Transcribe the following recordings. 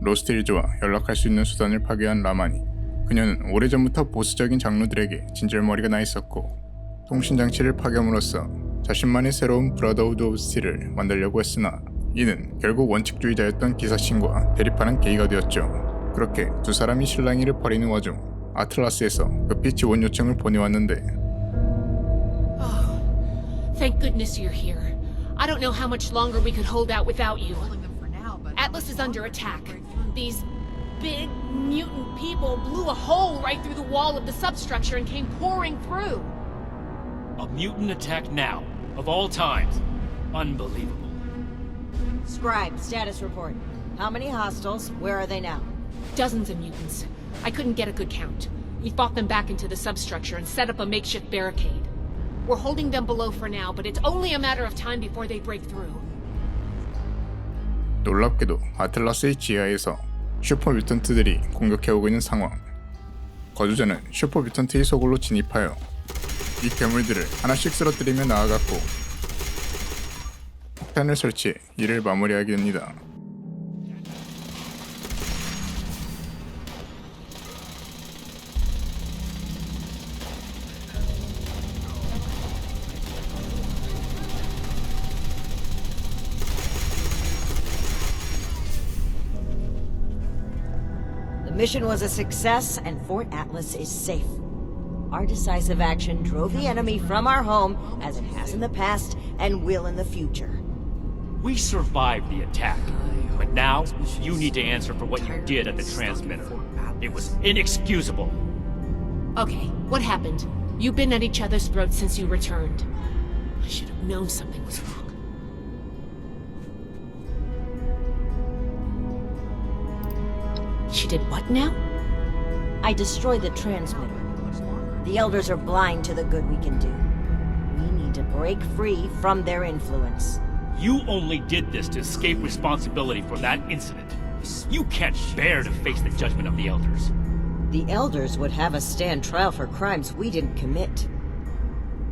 로스트힐즈와 연락할 수 있는 수단을 파괴한 라마니. 그녀는 오래전부터 보수적인 장로들에게 진절머리가 나 있었고 통신장치를 파괴함으로써 자신만의 새로운 브라더우드 오브 스틸을 만들려고 했으나 이는 결국 원칙주의자였던 기사신과 대립하는 계기가 되었죠. 그렇게 두 사람이 실랑이를 벌이는 와중 아틀라스에서 급히 지원 요청을 보내왔는데 Thank goodness you're here. I don't know how much longer we could hold out without you. Atlas is under attack. These big mutant people blew a hole right through the wall of the substructure and came pouring through. A mutant attack now, of all times. Unbelievable. Scribe, status report. How many hostiles? Where are they now? Dozens of mutants. I couldn't get a good count. We fought them back into the substructure and set up a makeshift barricade. We're holding them below for now, but it's only a matter of time before they break through. 놀랍게도 아틀라스의 지하에서 슈퍼 뮤턴트들이 공격해오고 있는 상황. 거주자는 슈퍼 뮤턴트의 소굴로 진입하여 이 괴물들을 하나씩 쓰러뜨리며 나아갔고 폭탄을 설치해 이를 마무리하게 됩니다. The mission was a success and Fort Atlas is safe. Our decisive action drove the enemy from our home, as it has in the past and will in the future. We survived the attack, but now you need to answer for what you did at the transmitter. It was inexcusable. Okay, what happened? You've been at each other's throats since you returned. I should have known something was wrong. She did what now? I destroyed the transmitter. The Elders are blind to the good we can do. We need to break free from their influence. You only did this to escape responsibility for that incident. You can't bear to face the judgment of the Elders. The Elders would have us stand trial for crimes we didn't commit.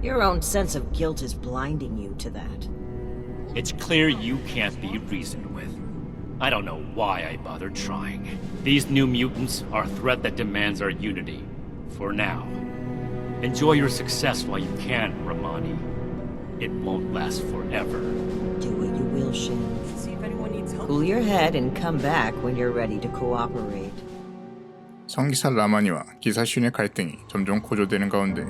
Your own sense of guilt is blinding you to that. It's clear you can't be reasoned with. I don't know why I bothered trying. These new mutants are a threat that demands our unity. For now. Enjoy your success while you can, Ramani. It won't last forever. Do what you will, Shin. Cool your head and come back when you're ready to cooperate. 성기사 라마니와 기사 슌의 갈등이 점점 고조되는 가운데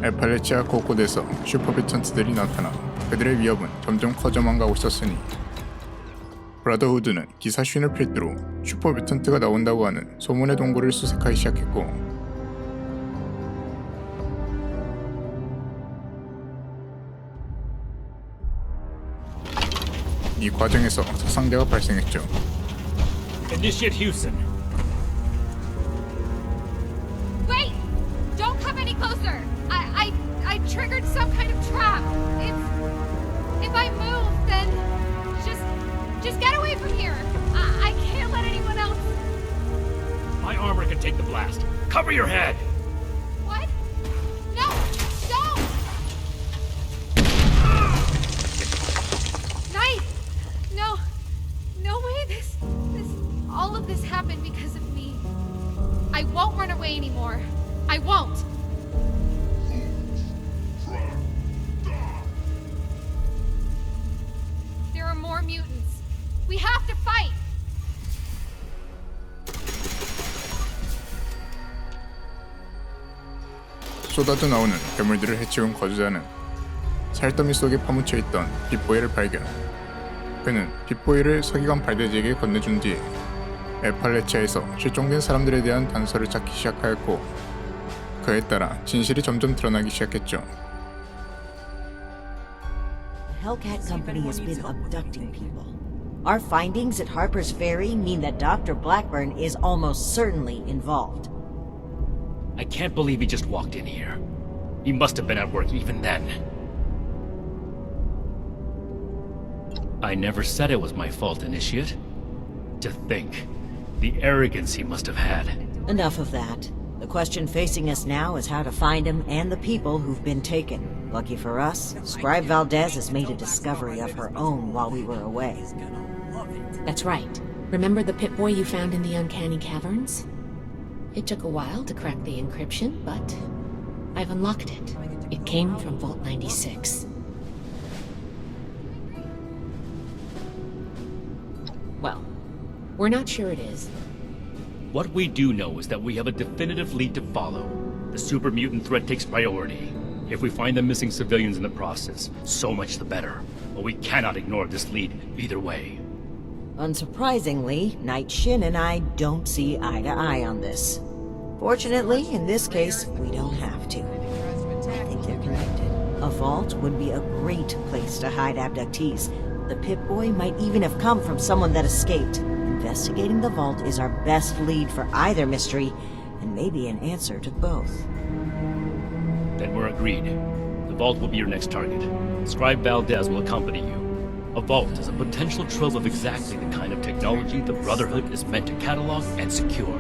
애팔래치아 곳곳에서 슈퍼뮤턴트들이 나타나 그들의 위협은 점점 커져만 가고 있었으니 브라더후드는 기사 슌을 필두로 슈퍼뮤턴트가 나온다고 하는 소문의 동굴을 수색하기 시작했고 이 과정에서 사상자가 발생했죠. Initiate Houston. Wait! Don't come any closer! I triggered some kind of trap. If I move, then just get away from here. I can't let anyone else. My armor can take the blast. Cover your head! What? No! Don't! Knife! No way all of this happened because of me. I won't run away anymore. I won't. There are more mutants. We have to fight! 쏟아져 나오는 괴물들을 해치운 거주자는 살더미 속에 파묻혀 있던 빅보이를 발견. 그는 빅보이를 서기관 발대지에게 건네준 뒤에 애팔래치아에서 실종된 사람들에 대한 단서를 찾기 시작하였고 그에 따라 진실이 점점 드러나기 시작했죠. The Hellcat Company has been abducting people. Our findings at Harper's Ferry mean that Dr. Blackburn is almost certainly involved. I can't believe he just walked in here. He must have been at work even then. I never said it was my fault, Initiate. To think, the arrogance he must have had. Enough of that. The question facing us now is how to find him and the people who've been taken. Lucky for us, Scribe Valdez has made a discovery of her own while we were away. That's right. Remember the Pip-Boy you found in the Uncanny Caverns? It took a while to crack the encryption, but I've unlocked it. It came from Vault 96. Well, we're not sure it is. What we do know is that we have a definitive lead to follow. The super mutant threat takes priority. If we find the missing civilians in the process, so much the better. But we cannot ignore this lead either way. Unsurprisingly, Night Shin and I don't see eye to eye on this. Fortunately, in this case, we don't have to. I think they're connected. A vault would be a great place to hide abductees. The Pip-Boy might even have come from someone that escaped. Investigating the vault is our best lead for either mystery, and maybe an answer to both. Then we're agreed. The vault will be your next target. Scribe Valdez will accompany you. A vault is a potential trove of exactly the kind of technology the Brotherhood is meant to catalog and secure.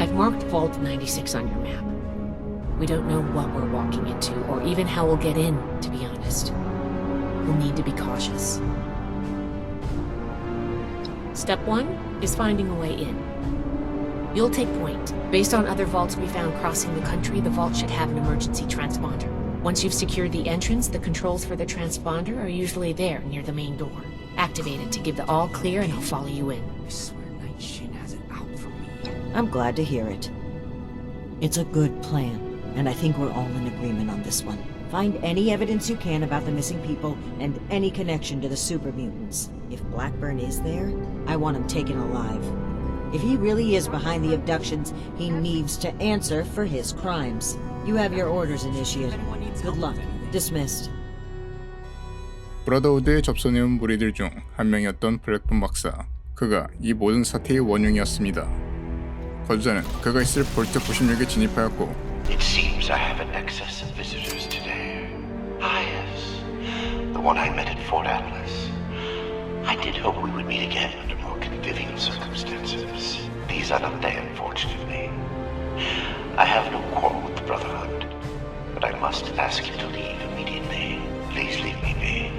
I've marked Vault 96 on your map. We don't know what we're walking into, or even how we'll get in, to be honest. We'll need to be cautious. Step 1 is finding a way in. You'll take point. Based on other vaults we found crossing the country, the vault should have an emergency transponder. Once you've secured the entrance, the controls for the transponder are usually there, near the main door. Activate it to give the all clear and I'll follow you in. I swear Night Shin has it out for me. I'm glad to hear it. It's a good plan, and I think we're all in agreement on this one. Find any evidence you can about the missing people and any connection to the super mutants. If Blackburn is there, I want him taken alive. If he really is behind the abductions, he needs to answer for his crimes. You have your orders, Initiate. Good luck. Dismissed. 브라더우드에 접선해온 무리들 중 한 명이었던 블랙본 박사. 그가 이 모든 사태의 원흉이었습니다. 거주자는 그가 있을 볼트 96에 진입하였고 It seems I have an excess of visitors today. Ah, yes. The one I met at Fort Atlas. I did hope we would meet again under more convivial circumstances. These are not they, unfortunately. I have no quarrel with the Brotherhood, but I must ask you to leave immediately. Please leave me be.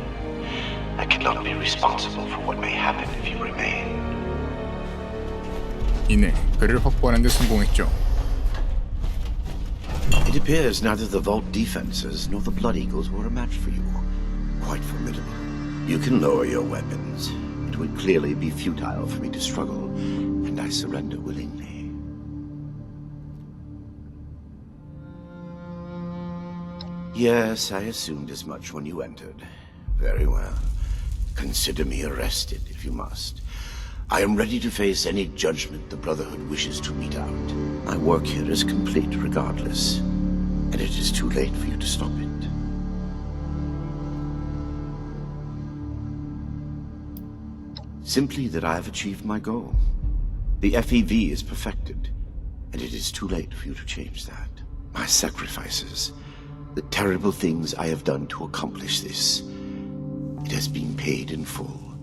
I cannot be responsible for what may happen if you remain. 이내 그를 확보하는 데 성공했죠. It appears neither the Vault defenses nor the Blood Eagles were a match for you. Quite formidable. You can lower your weapons. It would clearly be futile for me to struggle, and I surrender willingly. Yes, I assumed as much when you entered. Very well. Consider me arrested, if you must. I am ready to face any judgment the Brotherhood wishes to mete out. My work here is complete regardless, and it is too late for you to stop it. Simply that I have achieved my goal. The FEV is perfected, and it is too late for you to change that. My sacrifices, the terrible things I have done to accomplish this, it has been paid in full,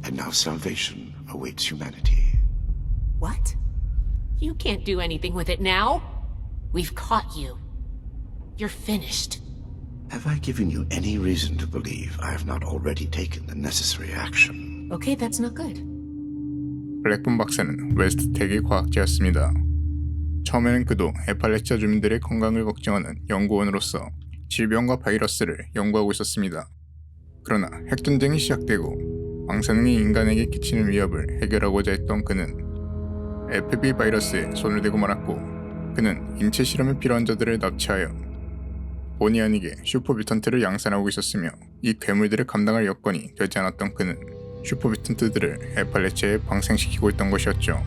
and now salvation awaits humanity. What? You can't do anything with it now. We've caught you. You're finished. Have I given you any reason to believe I have not already taken the necessary action? Okay, that's not good. 블랙본 박사는 웨스트텍의 과학자였습니다. 처음에는 그도 애팔래치아 주민들의 건강을 걱정하는 연구원으로서 질병과 바이러스를 연구하고 있었습니다. 그러나 핵전쟁이 시작되고 방사능이 인간에게 끼치는 위협을 해결하고자 했던 그는 FB 바이러스에 손을 대고 말았고 그는 인체 실험에 필요한 자들을 납치하여 본의 아니게 슈퍼뮤턴트를 양산하고 있었으며 이 괴물들을 감당할 여건이 되지 않았던 그는 슈퍼뮤턴트들을 애팔래치아에 방생시키고 있던 것이었죠.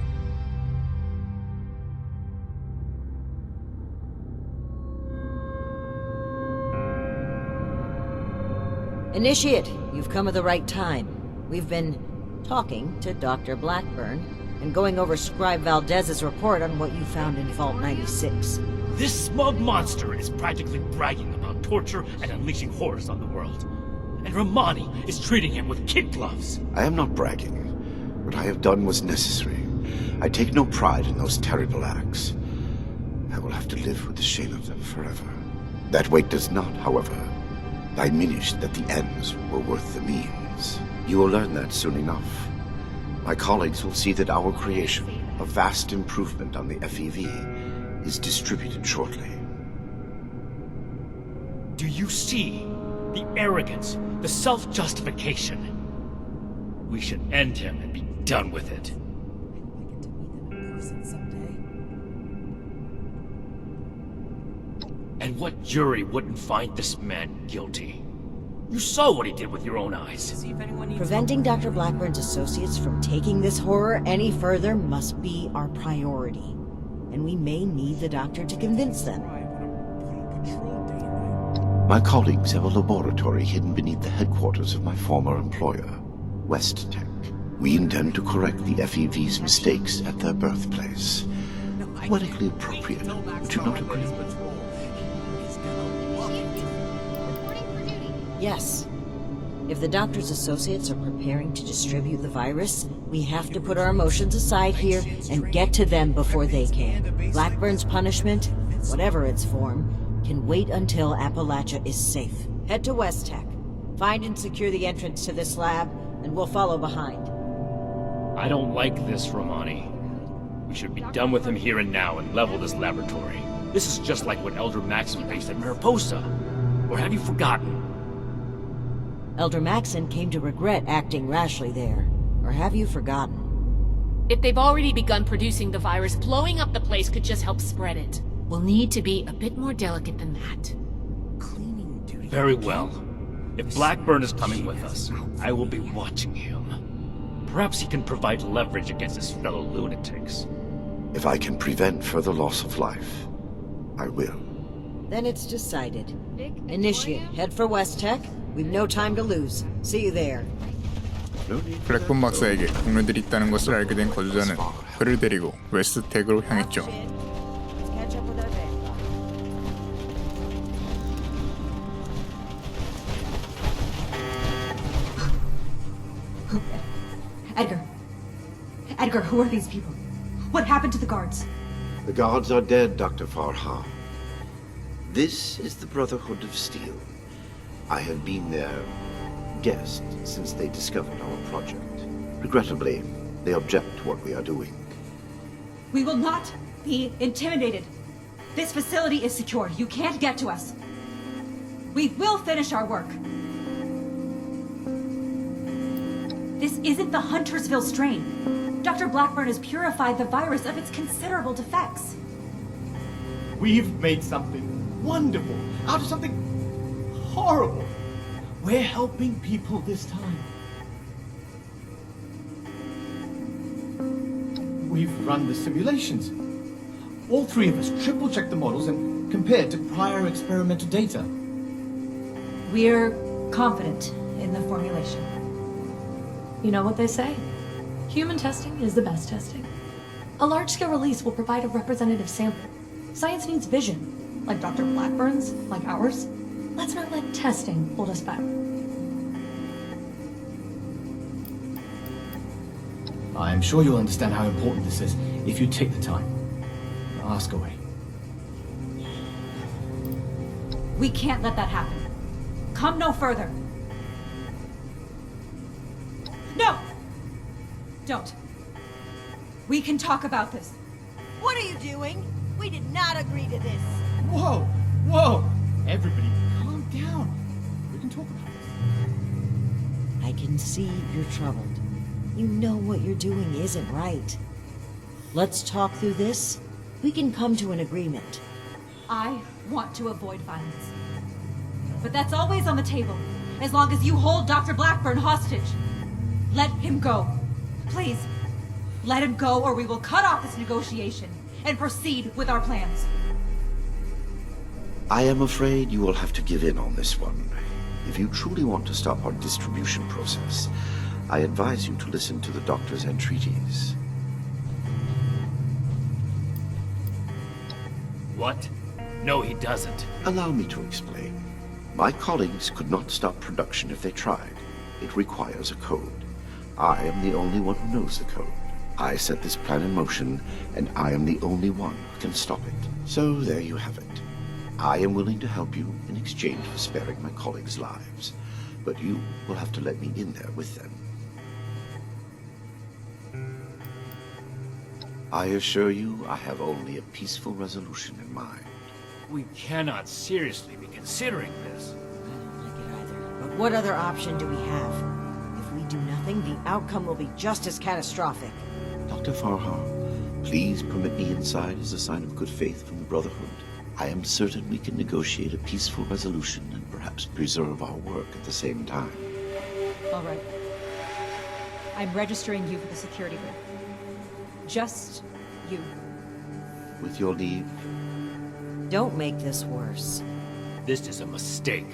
Initiate, you've come at the right time. We've been talking to Dr. Blackburn and going over Scribe Valdez's report on what you found in Vault 96. This smug monster is practically bragging about torture and unleashing horrors on the world. And Romani is treating him with kid gloves. I am not bragging. What I have done was necessary. I take no pride in those terrible acts. I will have to live with the shame of them forever. That weight does not, however, diminish that the ends were worth the means. You will learn that soon enough. My colleagues will see that our creation, a vast improvement on the FEV, is distributed shortly. Do you see the arrogance, the self-justification? We should end him and be done with it. And what jury wouldn't find this man guilty? You saw what he did with your own eyes. Preventing Dr. Blackburn's associates from taking this horror any further must be our priority. And we may need the doctor to convince them. My colleagues have a laboratory hidden beneath the headquarters of my former employer, West-Tek. We intend to correct the FEV's mistakes at their birthplace. Poetically appropriate, would you not agree? Reporting for duty. Yes. If the doctor's associates are preparing to distribute the virus, we have to put our emotions aside here and get to them before they can. Blackburn's punishment, whatever its form, can wait until Appalachia is safe. Head to West-Tek. Find and secure the entrance to this lab, and we'll follow behind. I don't like this, Romani. We should be done with him here and now and level this laboratory. This is just like what Elder Maxim faced at Mariposa. Or have you forgotten? Elder Maxon came to regret acting rashly there. Or have you forgotten? If they've already begun producing the virus, blowing up the place could just help spread it. We'll need to be a bit more delicate than that. Cleaning duty. Very well. If Blackburn is coming with us, I will be watching him. Perhaps he can provide leverage against his fellow lunatics. If I can prevent further loss of life, I will. Then it's decided. Initiate, head for West-Tek. We've no time to lose. See you there. 블랙본 박사에게 동료들이 있다는 것을 알게 된 거주자는 그를 데리고 웨스트텍으로 향했죠. Let's catch up with our band. Edgar. Edgar, who are these people? What happened to the guards? The guards are dead, Dr. Farha. This is the Brotherhood of Steel. I have been their guest since they discovered our project. Regrettably, they object to what we are doing. We will not be intimidated. This facility is secure. You can't get to us. We will finish our work. This isn't the Huntersville strain. Dr. Blackburn has purified the virus of its considerable defects. We've made something wonderful out of something horrible. We're helping people this time. We've run the simulations. All three of us triple-checked the models and compared to prior experimental data. We're confident in the formulation. You know what they say? Human testing is the best testing. A large-scale release will provide a representative sample. Science needs vision, like Dr. Blackburn's, like ours. Let's not let testing hold us back. I'm sure you'll understand how important this is if you take the time. Ask away. We can't let that happen. Come no further. No! Don't. We can talk about this. What are you doing? We did not agree to this. Whoa! Whoa! Everybody, calm down. We can talk about this. I can see you're troubled. You know what you're doing isn't right. Let's talk through this. We can come to an agreement. I want to avoid violence. But that's always on the table, as long as you hold Dr. Blackburn hostage. Let him go. Please, let him go or we will cut off this negotiation and proceed with our plans. I am afraid you will have to give in on this one. If you truly want to stop our distribution process, I advise you to listen to the doctor's entreaties. What? No, he doesn't. Allow me to explain. My colleagues could not stop production if they tried. It requires a code. I am the only one who knows the code. I set this plan in motion, and I am the only one who can stop it. So there you have it. I am willing to help you in exchange for sparing my colleagues' lives. But you will have to let me in there with them. I assure you, I have only a peaceful resolution in mind. We cannot seriously be considering this. I don't like it either. But what other option do we have? If we do nothing, the outcome will be just as catastrophic. Dr. Farhar, please permit me inside as a sign of good faith from the Brotherhood. I am certain we can negotiate a peaceful resolution and perhaps preserve our work at the same time. All right. I'm registering you for the security group. Just you. With your leave, Don't make this worse. This is a mistake.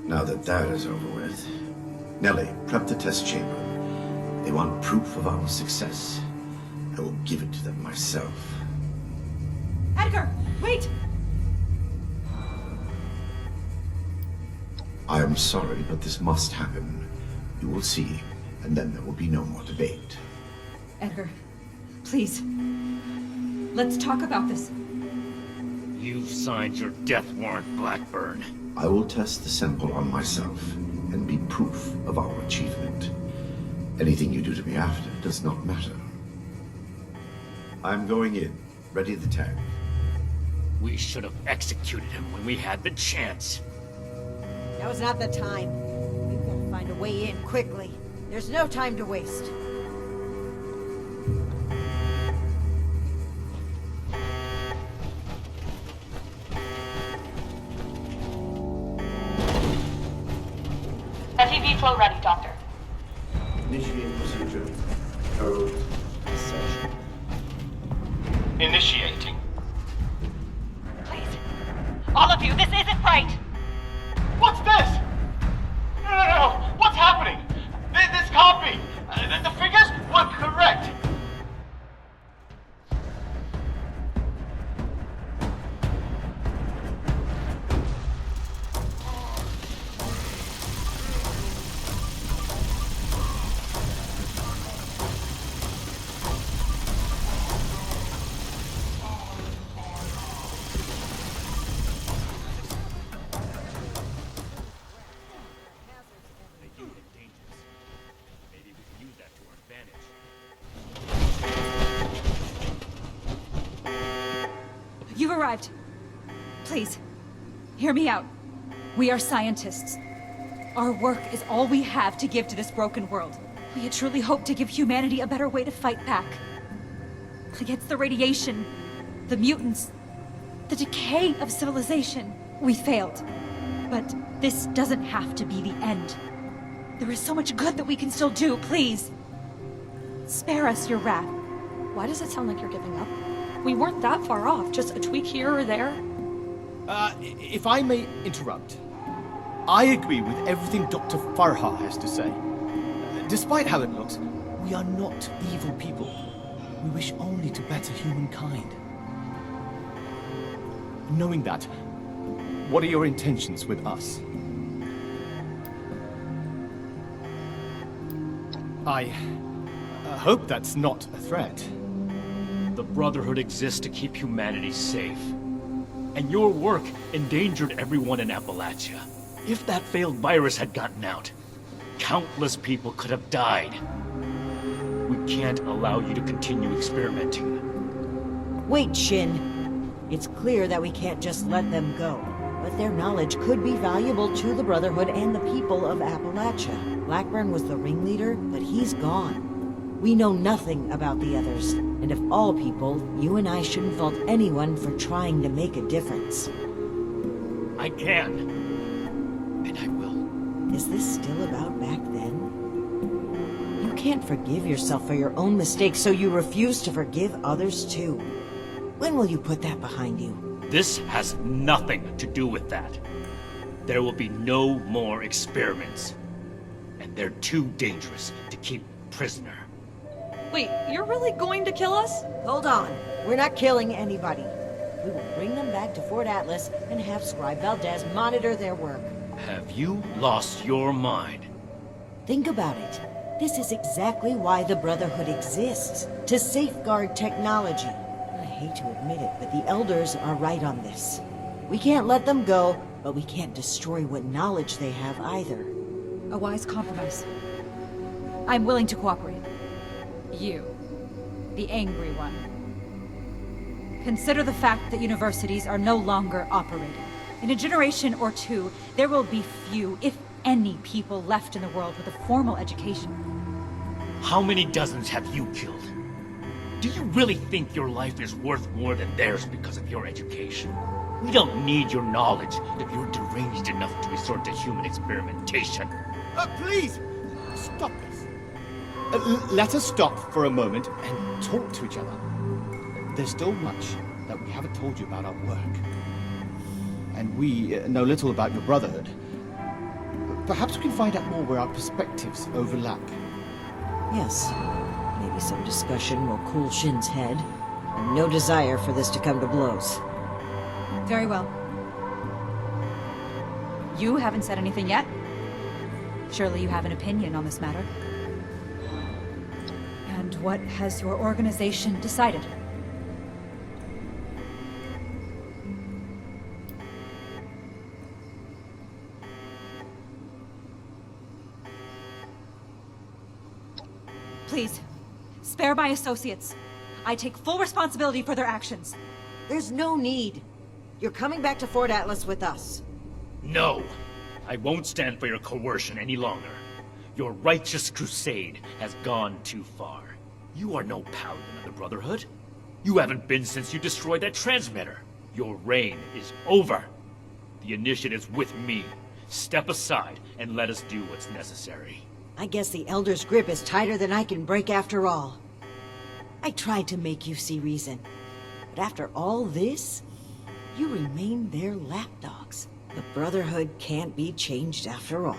now that that is over with, Nellie, prep the test chamber. They want proof of our success. I will give it to them myself. Edgar, wait! I am sorry, but this must happen. You will see, and then there will be no more debate. Edgar, please. Let's talk about this. You've signed your death warrant, Blackburn. I will test the sample on myself and be proof of our achievement. Anything you do to me after does not matter. I'm going in. Ready the tag. We should have executed him when we had the chance. Now is not the time. We've got to find a way in quickly. There's no time to waste. FEV flow ready, Doctor. Initiate procedure. Code. Session. Initiating. Please. All of you, this isn't right! What's this? No. What's happening? This can't be. The figures were correct. Maybe we can use that to our advantage. You've arrived. Please, hear me out. We are scientists. Our work is all we have to give to this broken world. We had truly hoped to give humanity a better way to fight back. Against the radiation, the mutants, the decay of civilization. We failed. But this doesn't have to be the end. There is so much good that we can still do, please. Spare us your wrath. Why does it sound like you're giving up? We weren't that far off, just a tweak here or there. If I may interrupt, I agree with everything Dr. Farhar has to say. Despite how it looks, we are not evil people. We wish only to better humankind. Knowing that, what are your intentions with us? I hope that's not a threat. The Brotherhood exists to keep humanity safe. And your work endangered everyone in Appalachia. If that failed virus had gotten out, countless people could have died. We can't allow you to continue experimenting. Wait, Shin. It's clear that we can't just let them go. But their knowledge could be valuable to the Brotherhood and the people of Appalachia. Blackburn was the ringleader, but he's gone. We know nothing about the others, and of all people, you and I shouldn't fault anyone for trying to make a difference. I can. And I will. Is this still about back then? You can't forgive yourself for your own mistakes, so you refuse to forgive others too. When will you put that behind you? This has nothing to do with that. There will be no more experiments. And they're too dangerous to keep prisoner. Wait, you're really going to kill us? Hold on. We're not killing anybody. We will bring them back to Fort Atlas and have Scribe Valdez monitor their work. Have you lost your mind? Think about it. This is exactly why the Brotherhood exists. To safeguard technology. I hate to admit it, but the Elders are right on this. We can't let them go, but we can't destroy what knowledge they have either. A wise compromise. I'm willing to cooperate. You, the angry one. Consider the fact that universities are no longer operating. In a generation or two, there will be few, if any, people left in the world with a formal education. How many dozens have you killed? Do you really think your life is worth more than theirs because of your education? We don't need your knowledge if you're deranged enough to resort to human experimentation. Please! Stop this. Let us stop for a moment and talk to each other. There's still much that we haven't told you about our work. And we know little about your brotherhood. Perhaps we can find out more where our perspectives overlap. Yes. Maybe some discussion will cool Shin's head. And no desire for this to come to blows. Very well. You haven't said anything yet. Surely you have an opinion on this matter. And what has your organization decided? Please, spare my associates. I take full responsibility for their actions. There's no need. You're coming back to Fort Atlas with us. No! I won't stand for your coercion any longer. Your righteous crusade has gone too far. You are no paladin of the Brotherhood. You haven't been since you destroyed that transmitter. Your reign is over. The initiative's with me. Step aside and let us do what's necessary. I guess the Elder's grip is tighter than I can break after all. I tried to make you see reason. But after all this, you remain their lapdogs. The Brotherhood can't be changed after all.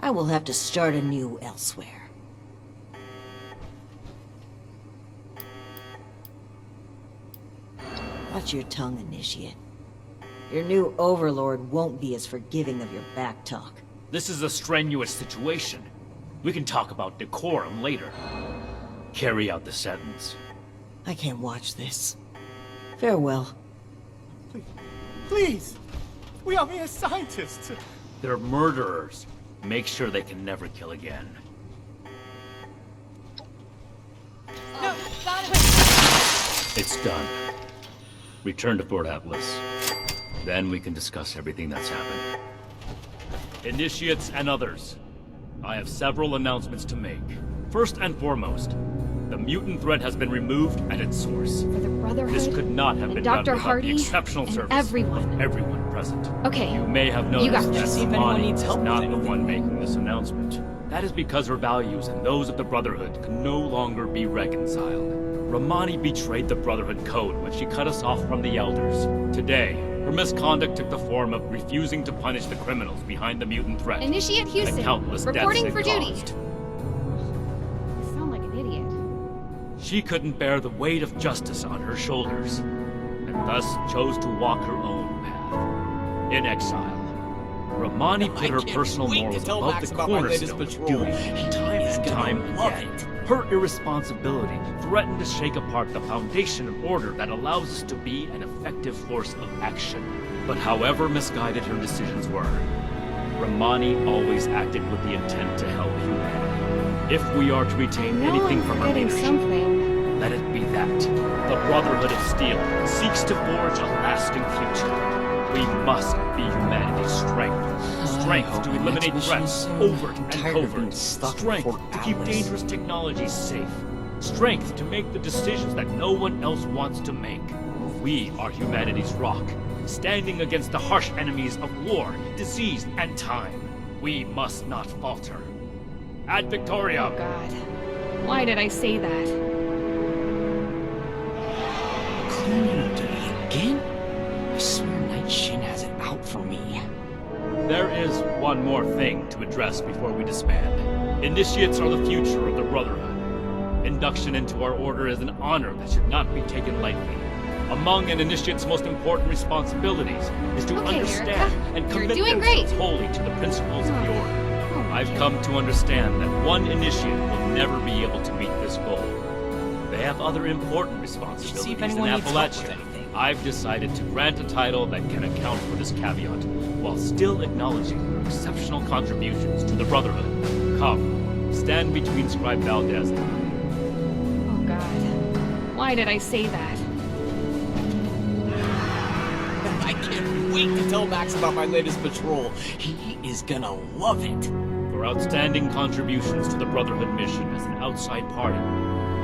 I will have to start anew elsewhere. Watch your tongue, Initiate. Your new overlord won't be as forgiving of your backtalk. This is a strenuous situation. We can talk about decorum later. Carry out the sentence. I can't watch this. Farewell. Please! We are mere scientists! They're murderers. Make sure they can never kill again. No, Donovan! It's done. Return to Fort Atlas. Then we can discuss everything that's happened. Initiates and others, I have several announcements to make. First and foremost, the mutant threat has been removed at its source. For the Brotherhood, This could not have and been Dr. done without Hardy, the exceptional and service everyone. of everyone present. Okay, You may have you got noticed that this. See if anyone Ramani needs is help with not the anything. one making this announcement. That is because her values and those of the Brotherhood can no longer be reconciled. Ramani betrayed the Brotherhood code when she cut us off from the Elders. Today, her misconduct took the form of refusing to punish the criminals behind the mutant threat. Initiate and Houston, countless deaths reporting it for duty. caused. You sound like an idiot. She couldn't bear the weight of justice on her shoulders, and thus chose to walk her own path. In exile, Ramani put her personal wait to morals tell above Max the about my latest cornerstone of patrol. duty, time He's and gonna time love again. it. Her irresponsibility threatened to shake apart the foundation of order that allows us to be an effective force of action. But however misguided her decisions were, Ramani always acted with the intent to help humanity. If we are to retain anything from her forgetting leadership, something. let it be that. The Brotherhood of Steel seeks to forge a lasting future. We must be humanity's strength. Strength hope to the eliminate next threats, mission soon. overt I'm and tired of being covert. stuck in Strength Fort to keep Atlas. dangerous technologies safe. Strength to make the decisions that no one else wants to make. We are humanity's rock, standing against the harsh enemies of war, disease, and time. We must not falter. Ad Victoria! Oh God. Why did I say that? Cleaning duty again? I swear Night Shin has it out for me. There is one more thing to address before we disband. Initiates are the future of the Brotherhood. Induction into our order is an honor that should not be taken lightly. Among an initiate's most important responsibilities is to Okay, understand Erica. and You're commit doing themselves great. wholly to the principles of the order. Oh, I've come to understand that one initiate will never be able to meet this goal. They have other important See if responsibilities in anyone needs help with Appalachia. anything. I've decided to grant a title that can account for this caveat, while still acknowledging your exceptional contributions to the Brotherhood. Come, stand between Scribe Valdez and I. Oh god. Why did I say that? I can't wait to tell Max about my latest patrol. He is gonna love it. For outstanding contributions to the Brotherhood mission as an outside party,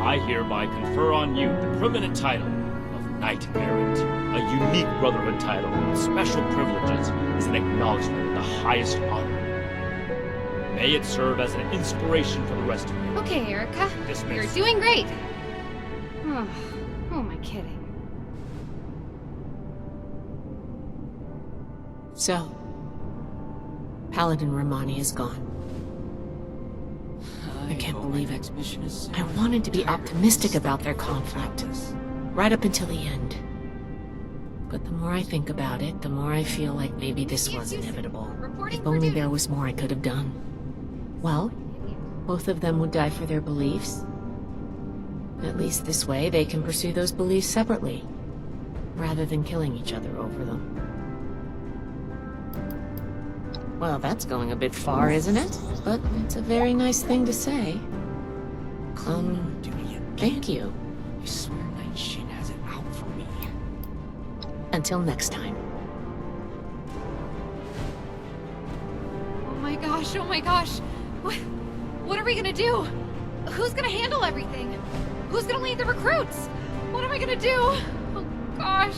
I hereby confer on you the permanent title of Knight Errant. A unique Brotherhood title with special privileges is an acknowledgement of the highest honor. May it serve as an inspiration for the rest of you. Okay, Erica. Dismissed. You're doing great. Oh, who am I kidding? So, Paladin Romani is gone. I can't believe it. I wanted to be optimistic about their conflict, right up until the end. But the more I think about it, the more I feel like maybe this was inevitable. If only there was more I could have done. Well, both of them would die for their beliefs. At least this way, they can pursue those beliefs separately, rather than killing each other over them. Well, that's going a bit far, isn't it? But it's a very nice thing to say. Thank you. I swear Night Shin has it out for me. Until next time. Oh my gosh, oh my gosh. What are we gonna do? Who's gonna handle everything? Who's gonna lead the recruits? What am I gonna do? Oh gosh.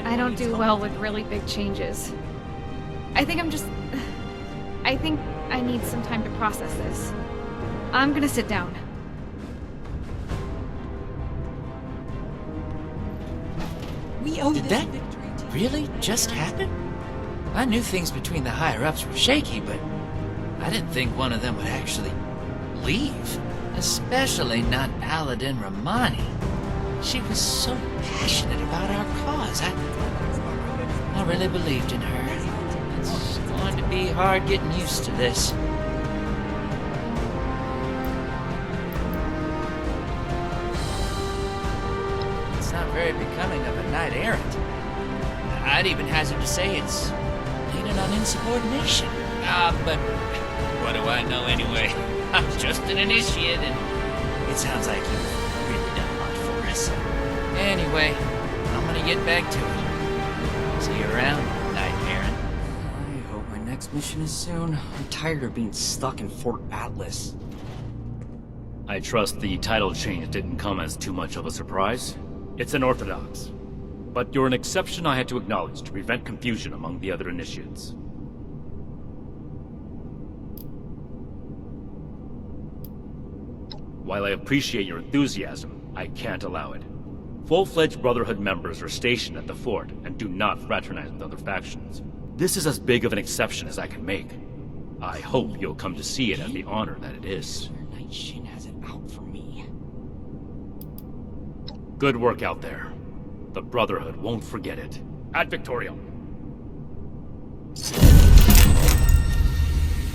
I don't do well with really big changes. I think I need some time to process this. I'm gonna sit down. We owe Did that really just happen? I knew things between the higher-ups were shaky, but I didn't think one of them would actually leave. Especially not Paladin Romani. She was so passionate about our cause. I really believed in her. It's going to be hard getting used to this. It's not very becoming of a knight errant. I'd even hazard to say it's leaning on insubordination. But what do I know anyway? I'm just an initiate, and it sounds like you've really done a lot for us. Anyway, I'm gonna get back to it. See you around, Knight Errant. I hope my next mission is soon. I'm tired of being stuck in Fort Atlas. I trust the title change didn't come as too much of a surprise. It's unorthodox. But you're an exception I had to acknowledge to prevent confusion among the other initiates. While I appreciate your enthusiasm, I can't allow it. Full-fledged Brotherhood members are stationed at the fort and do not fraternize with other factions. This is as big of an exception as I can make. I hope you'll come to see it as the honor that it is. Night Shin has it out for me. Good work out there. The Brotherhood won't forget it. Ad Victoriam.